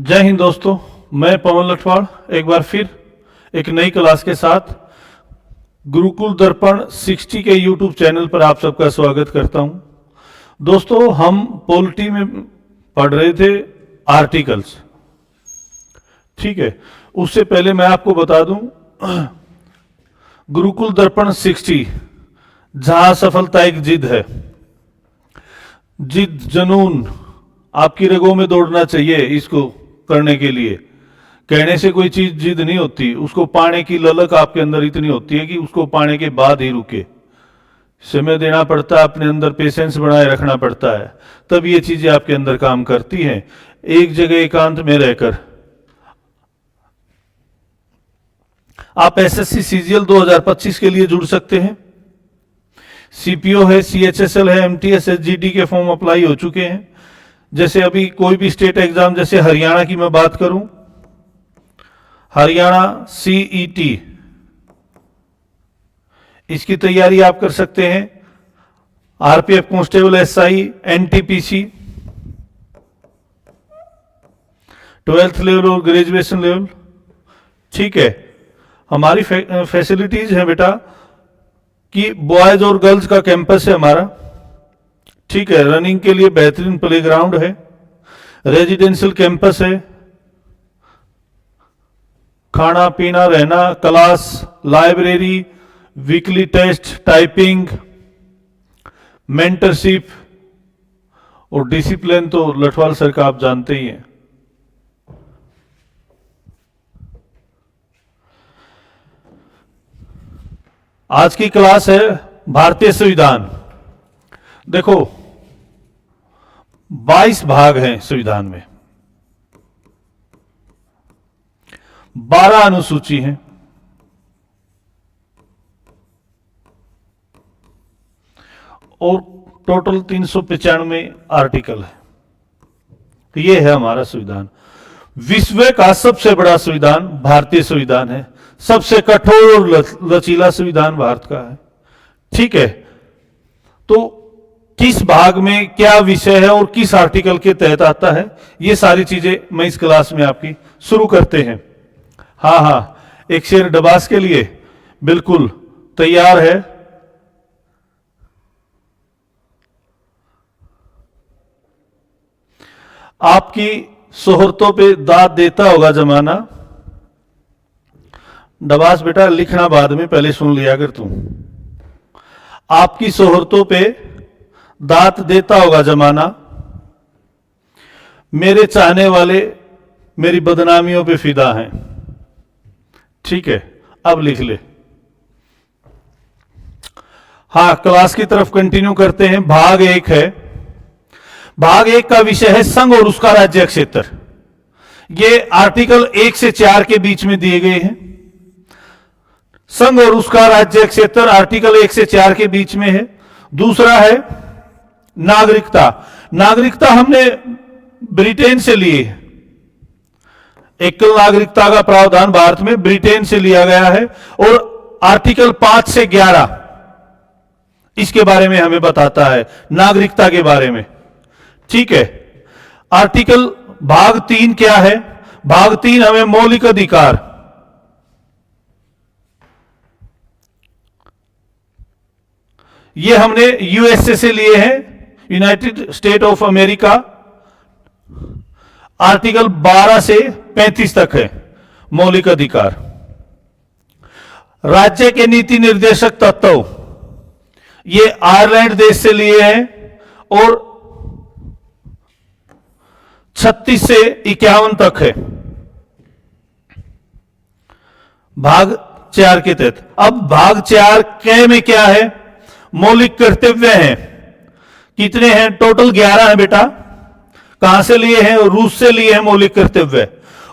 जय हिंद दोस्तों, मैं पवन लठवाड़ एक बार फिर एक नई क्लास के साथ गुरुकुल दर्पण 60 के YouTube चैनल पर आप सबका स्वागत करता हूं। दोस्तों, हम पॉलिटी में पढ़ रहे थे आर्टिकल्स, ठीक है। उससे पहले मैं आपको बता दूं, गुरुकुल दर्पण 60 जहां सफलता एक जिद है, जिद जुनून आपकी रगों में दौड़ना चाहिए। इसको करने के लिए कहने से कोई चीज जिद नहीं होती, उसको पाने की ललक आपके अंदर इतनी होती है कि उसको पाने के बाद ही रुके। समय देना पड़ता है, अपने अंदर पेशेंस बनाए रखना पड़ता है, तब ये चीजें आपके अंदर काम करती हैं। एक जगह एकांत में रहकर आप एसएससी सीजीएल 2025 के लिए जुड़ सकते हैं। सीपीओ है, सीएचएसएल है, एमटीएस, एसजीडी के फॉर्म अप्लाई हो चुके हैं। जैसे अभी कोई भी स्टेट एग्जाम, जैसे हरियाणा की मैं बात करूं, हरियाणा सीईटी, इसकी तैयारी आप कर सकते हैं। RPF constable, SI, NTPC, 12th level और ग्रेजुएशन लेवल, ठीक है। हमारी फैसिलिटीज है बेटा कि बॉयज और गर्ल्स का कैंपस है हमारा, ठीक है। रनिंग के लिए बेहतरीन प्लेग्राउंड है, रेजिडेंशियल कैंपस है, खाना पीना रहना, class, library, weekly test, typing, mentorship और डिसिप्लिन तो लठवाल सर का आप जानते ही हैं। आज की क्लास है भारतीय संविधान। देखो, 22 भाग हैं संविधान में, 12 अनुसूची हैं, और टोटल 395 आर्टिकल है। ये है हमारा संविधान। विश्व का सबसे बड़ा संविधान भारतीय संविधान है, सबसे कठोर और लचीला संविधान भारत का है, ठीक है। तो किस भाग में क्या विषय है और किस आर्टिकल के तहत आता है, ये सारी चीजें मैं इस क्लास में आपकी शुरू करते हैं। हाँ, एक शेर डबास के लिए बिल्कुल तैयार है। आपकी सोहरतों पे दाद देता होगा जमाना। डबास बेटा लिखना बाद में, पहले सुन लिया अगर तू। आपकी सोहरतों पे दात देता होगा जमाना, मेरे चाहने वाले मेरी बदनामियों पे फिदा हैं, ठीक है। अब लिख ले। हाँ, क्लास की तरफ कंटिन्यू करते हैं। भाग 1 है। भाग 1 का विषय है संघ और उसका राज्य क्षेत्र। ये आर्टिकल 1 से 4 के बीच में दिए गए हैं। संघ और उसका राज्य क्षेत्र आर्टिकल 1 से 4 के बीच में है। दूसरा है नागरिकता। नागरिकता हमने ब्रिटेन से लिए। एकल नागरिकता का प्रावधान भारत में ब्रिटेन से लिया गया है, और आर्टिकल 5 से 11 इसके बारे में हमें बताता है, नागरिकता के बारे में, ठीक है। आर्टिकल भाग 3 क्या है? भाग 3 हमें मौलिक अधिकार, ये हमने यूएसए से लिए हैं, United state of America. Article 12 से 35 तक है मौलिक अधिकार। राज्य के नीति निर्देशक तत्व, ये आयरलैंड देश से लिए हैं, और 36 से 51 तक है भाग 4 के तहत। अब भाग 4 क में क्या है? मौलिक कर्तव्य हैं। कितने हैं? टोटल 11 है बेटा। कहां से लिए हैं? रूस से लिए हैं मौलिक कर्तव्य,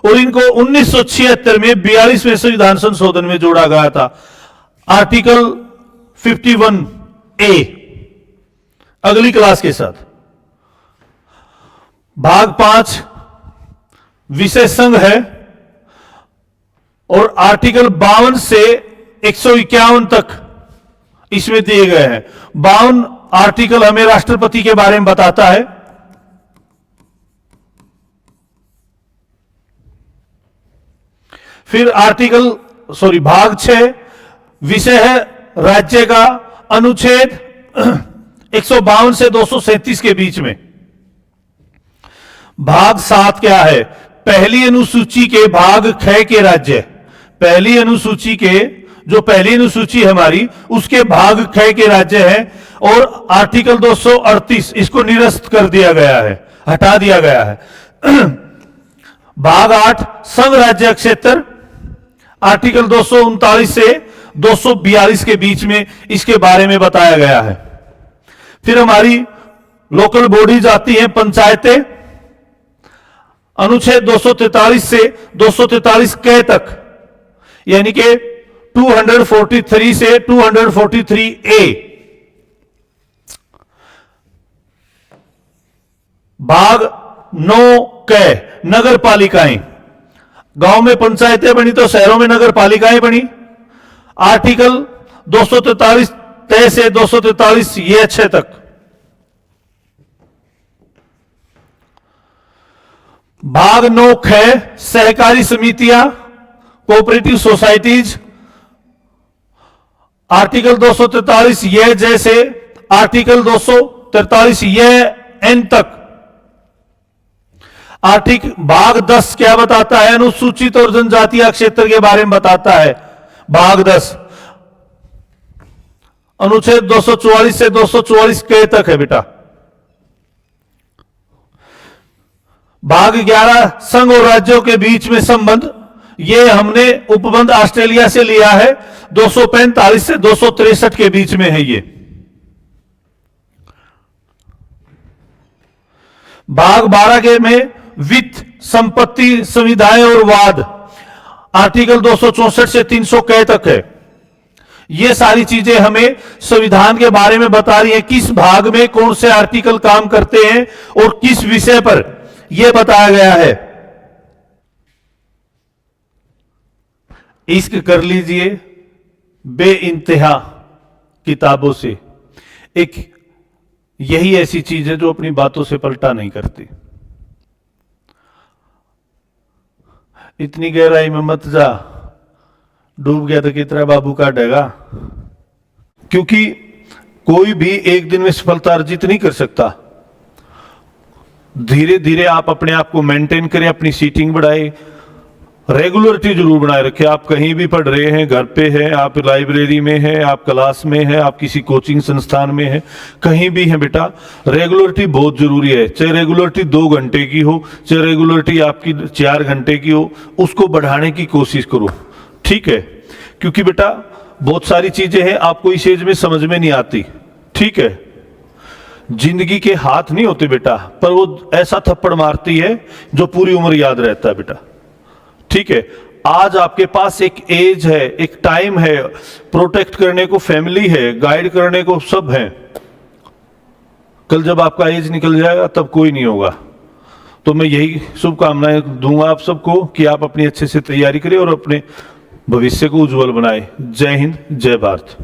और इनको 1976 में 42वें संविधान संशोधन में जोड़ा गया था, आर्टिकल 51A, अगली क्लास के साथ। भाग 5 विषय संघ है, और आर्टिकल 52 से 151 तक इसमें दिए गए हैं। 52 आर्टिकल हमें राष्ट्रपति के बारे में बताता है, फिर भाग 6 विषय है राज्य का, अनुच्छेद 152 से 237 के बीच में। भाग 7 क्या है? पहली अनुसूची के भाग ख के राज्य, पहली अनुसूची के जो पहली अनुसूची है हमारी, उसके भाग ख के राज्य है, और आर्टिकल 238 इसको निरस्त कर दिया गया है, हटा दिया गया है। भाग 8 संघ राज्य क्षेत्र, आर्टिकल 239 से 242 के बीच में इसके बारे में बताया गया है। फिर हमारी लोकल बॉडीज आती हैं, पंचायतें, अनुच्छेद 243 से 243 के तक, यानी कि 243 से 243A। भाग 9 क नगर पालिकाएं, गांव में पंचायतें बनी तो शहरों में नगर पालिकाएं बनी, आर्टिकल 243 तय से 243 ये 6 तक। भाग 9 ख सहकारी समितियां, कोऑपरेटिव सोसाइटीज, आर्टिकल 243 ये जैसे आर्टिकल 243 ये एन तक। भाग 10 क्या बताता है? अनुसूचित और जनजातीय क्षेत्र के बारे में बताता है। भाग 10 अनुच्छेद 244 से 244 के तक है बेटा। भाग 11 संघ और राज्यों के बीच में संबंध, ये हमने उपबंध ऑस्ट्रेलिया से लिया है, 245 से 263 के बीच में है ये। भाग 12 के में वित्त, संपत्ति, सुविधाएं और वाद, आर्टिकल 264 से 300 के तक है। ये सारी चीजें हमें संविधान के बारे में बता रही है, किस भाग में कौन से आर्टिकल काम करते हैं और किस विषय पर यह बताया गया है। इश्क कर लीजिए बेइंतहा किताबों से, एक यही ऐसी चीज है जो अपनी बातों से पलटा नहीं करती। इतनी गहराई में मत जा, डूब गया तो कितना बाबू काटेगा। क्योंकि कोई भी एक दिन में सफलता अर्जित नहीं कर सकता। धीरे धीरे आप अपने आप को मेंटेन करें, अपनी सीटिंग बढ़ाए, रेगुलरिटी जरूर बनाए रखें। आप कहीं भी पढ़ रहे हैं, घर पे हैं, आप लाइब्रेरी में हैं, आप क्लास में हैं, आप किसी कोचिंग संस्थान में हैं, कहीं भी हैं बेटा, रेगुलरिटी बहुत जरूरी है। चाहे रेगुलरिटी 2 घंटे की हो, चाहे रेगुलरिटी आपकी 4 घंटे की हो, उसको बढ़ाने की कोशिश करो, ठीक है। क्योंकि बेटा बहुत सारी चीजें हैं आपको इस एज में समझ में नहीं आती, ठीक है। जिंदगी के हाथ नहीं होते बेटा, पर वो ऐसा थप्पड़ मारती है जो पूरी उम्र याद रहता है बेटा, ठीक है। आज आपके पास एक एज है, एक टाइम है, प्रोटेक्ट करने को फैमिली है, गाइड करने को सब है। कल जब आपका एज निकल जाएगा तब कोई नहीं होगा। तो मैं यही शुभकामनाएं दूंगा आप सबको कि आप अपनी अच्छे से तैयारी करें और अपने भविष्य को उज्जवल बनाएं। जय हिंद, जय भारत।